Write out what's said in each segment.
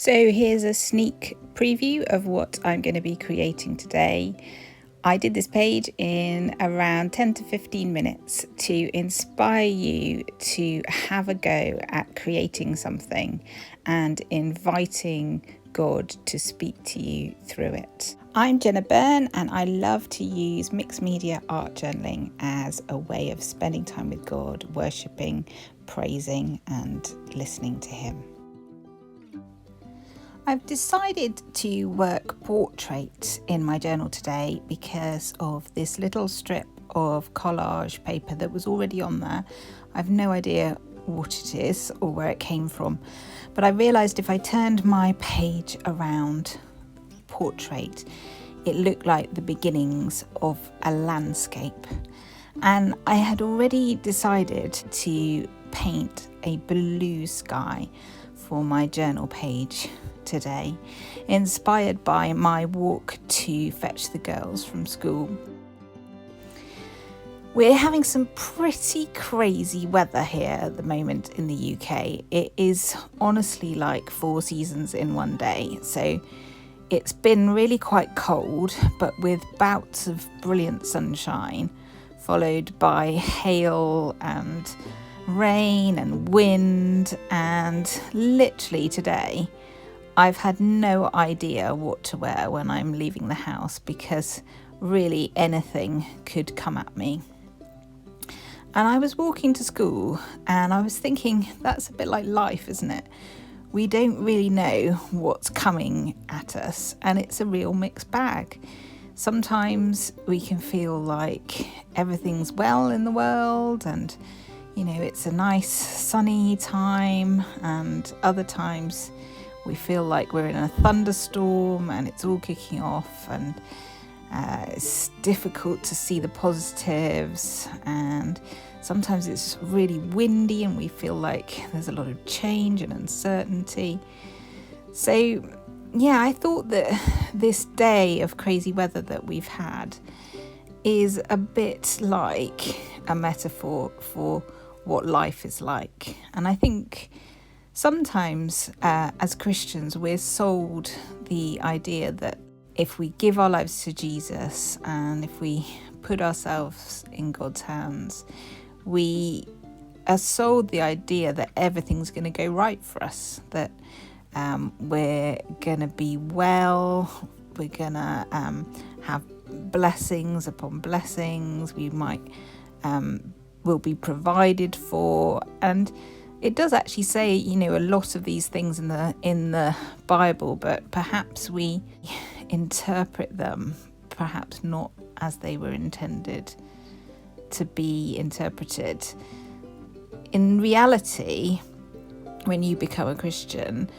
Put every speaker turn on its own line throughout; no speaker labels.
So here's a sneak preview of what I'm going to be creating today. I did this page in around 10 to 15 minutes to inspire you to have a go at creating something and inviting God to speak to you through it. I'm Jenna and I love to use mixed media art journaling as a way of spending time with God, worshipping, praising and listening to Him. I've decided to work portrait in my journal today because of this little strip of collage paper that was already on there. I've no idea what it is or where it came from, but I realised if I turned my page around portrait, it looked like the beginnings of a landscape. And I had already decided to paint a blue sky for my journal page today, inspired by my walk to fetch the girls from school. We're having some pretty crazy weather here at the moment in the UK. It is honestly like 4 seasons in one day. So it's been really quite cold, but with bouts of brilliant sunshine, followed by hail and rain and wind. And literally today, I've had no idea what to wear when I'm leaving the house because really anything could come at me. And I was walking to school and I was thinking, that's a bit like life, isn't it? We don't really know what's coming at us and it's a real mixed bag. Sometimes we can feel like everything's well in the world and, it's a nice sunny time, and other times we feel like we're in a thunderstorm and it's all kicking off and it's difficult to see the positives, and sometimes it's really windy and we feel like there's a lot of change and uncertainty. So I thought that this day of crazy weather that we've had is a bit like a metaphor for what life is like. And I think sometimes as Christians, we're sold the idea that if we give our lives to Jesus and if we put ourselves in God's hands, we are sold the idea that everything's going to go right for us, that we're going to be well, we're going to have blessings upon blessings, we might will be provided for. And it does actually say, a lot of these things in the Bible, but perhaps we interpret them perhaps not as they were intended to be interpreted. In reality, when you become a Christian,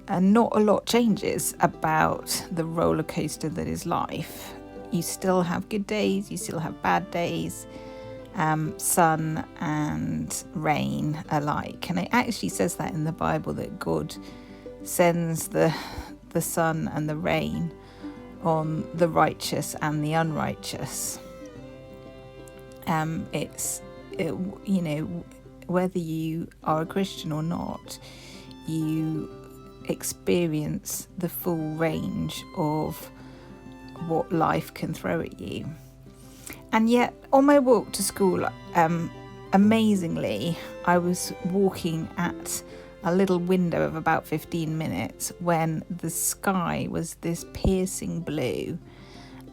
not a lot changes about the roller coaster that is life. You still have good days, you still have bad days, sun and rain alike. And it actually says that in the Bible, that God sends the sun and the rain on the righteous and the unrighteous. Whether you are a Christian or not, you experience the full range of what life can throw at you. And yet, on my walk to school, amazingly, I was walking at a little window of about 15 minutes when the sky was this piercing blue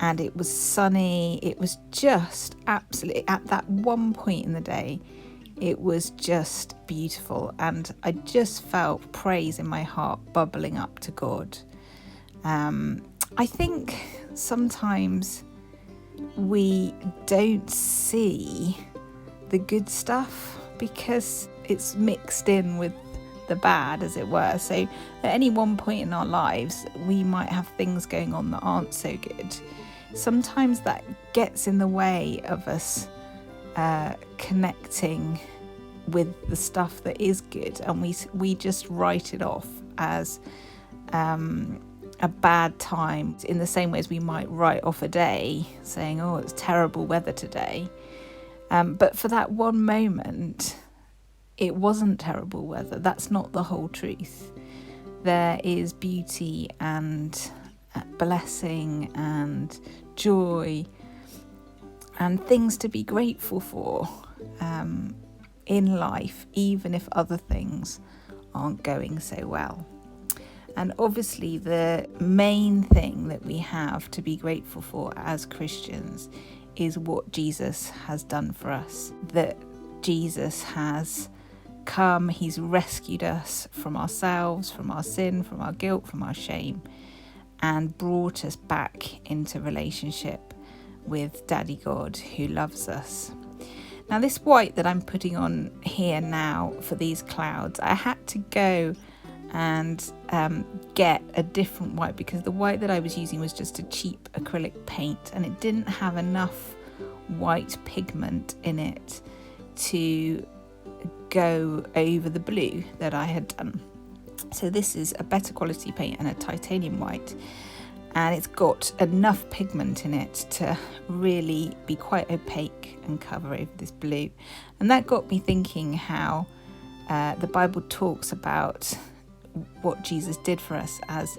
and it was sunny. It was just absolutely, at that one point in the day, it was just beautiful. And I just felt praise in my heart bubbling up to God. I think sometimes we don't see the good stuff because it's mixed in with the bad, as it were. So at any one point in our lives, we might have things going on that aren't so good. Sometimes that gets in the way of us connecting with the stuff that is good, and we just write it off as a bad time, in the same way as we might write off a day saying, oh, it's terrible weather today. But for that one moment, it wasn't terrible weather. That's not the whole truth. there is beauty and blessing and joy and things to be grateful for in life, even if other things aren't going so well. And obviously the main thing that we have to be grateful for as Christians is what Jesus has done for us. That Jesus has come, he's rescued us from ourselves, from our sin, from our guilt, from our shame, and brought us back into relationship with Daddy God, who loves us. Now, this white that I'm putting on here now for these clouds, I had to go and get a different white, because the white that I was using was just a cheap acrylic paint and it didn't have enough white pigment in it to go over the blue that I had done. So this is a better quality paint and a titanium white, and it's got enough pigment in it to really be quite opaque and cover over this blue. And that got me thinking how the Bible talks about what Jesus did for us as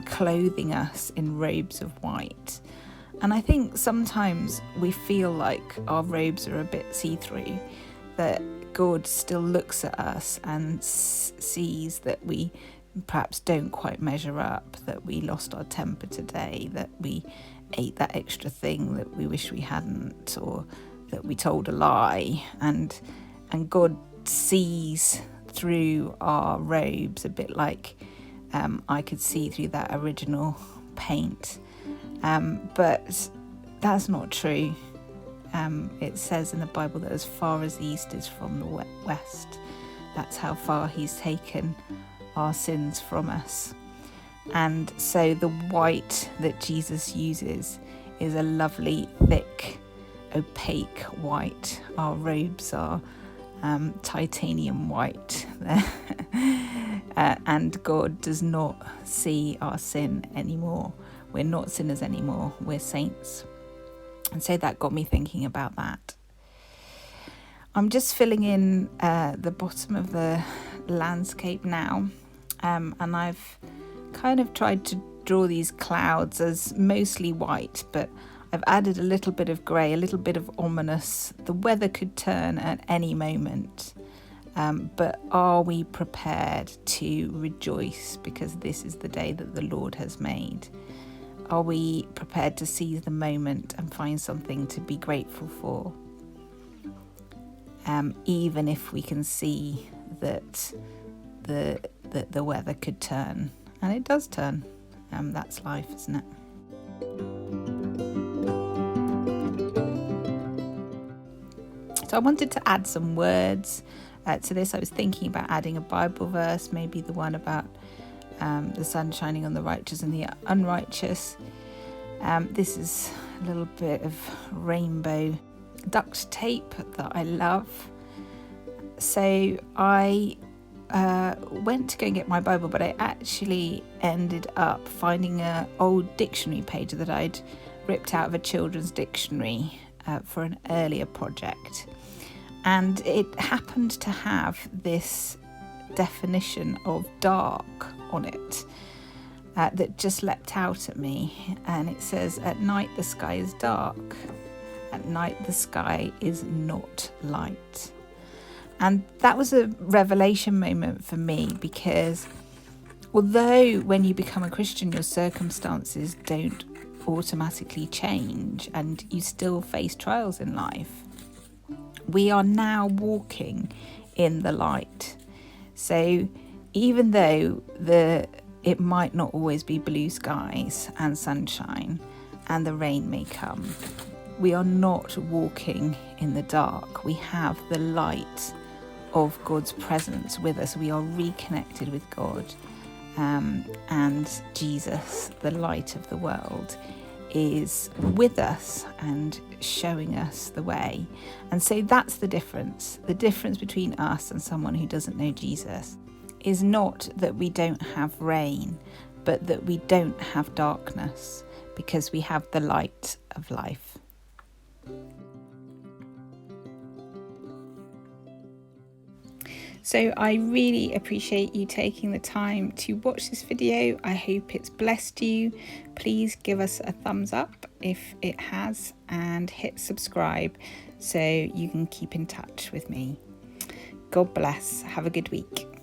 clothing us in robes of white. And I think sometimes we feel like our robes are a bit see-through, that God still looks at us and sees that we perhaps don't quite measure up, that we lost our temper today, that we ate that extra thing that we wish we hadn't, or that we told a lie, and God sees through our robes a bit like I could see through that original paint, but that's not true. It says in the Bible that as far as the east is from the west, that's how far he's taken our sins from us. And so the white that Jesus uses is a lovely, thick, opaque white. Our robes are titanium white. And God does not see our sin anymore. We're not sinners anymore, we're saints. And so that got me thinking about that. I'm just filling in the bottom of the landscape now, and I've kind of tried to draw these clouds as mostly white, but I've added a little bit of grey, a little bit of ominous. The weather could turn at any moment, but are we prepared to rejoice because this is the day that the Lord has made? Are we prepared to seize the moment and find something to be grateful for? Even if we can see that the weather could turn, and it does turn. That's life, isn't it? So I wanted to add some words to this. I was thinking about adding a Bible verse, maybe the one about the sun shining on the righteous and the unrighteous. This is a little bit of rainbow duct tape that I love. So I went to go and get my Bible, but I actually ended up finding an old dictionary page that I'd ripped out of a children's dictionary for an earlier project. And it happened to have this definition of dark on it that just leapt out at me. And it says, at night the sky is dark. At night the sky is not light. And that was a revelation moment for me, because although when you become a Christian your circumstances don't automatically change and you still face trials in life, we are now walking in the light. So even though it might not always be blue skies and sunshine and the rain may come, we are not walking in the dark. We have the light of God's presence with us. We are reconnected with God, and Jesus, the light of the world, is with us and showing us the way. And so that's the difference. The difference between us and someone who doesn't know Jesus is not that we don't have rain, but that we don't have darkness, because we have the light of life. So I really appreciate you taking the time to watch this video. I hope it's blessed you. Please give us a thumbs up if it has, and hit subscribe so you can keep in touch with me. God bless. Have a good week.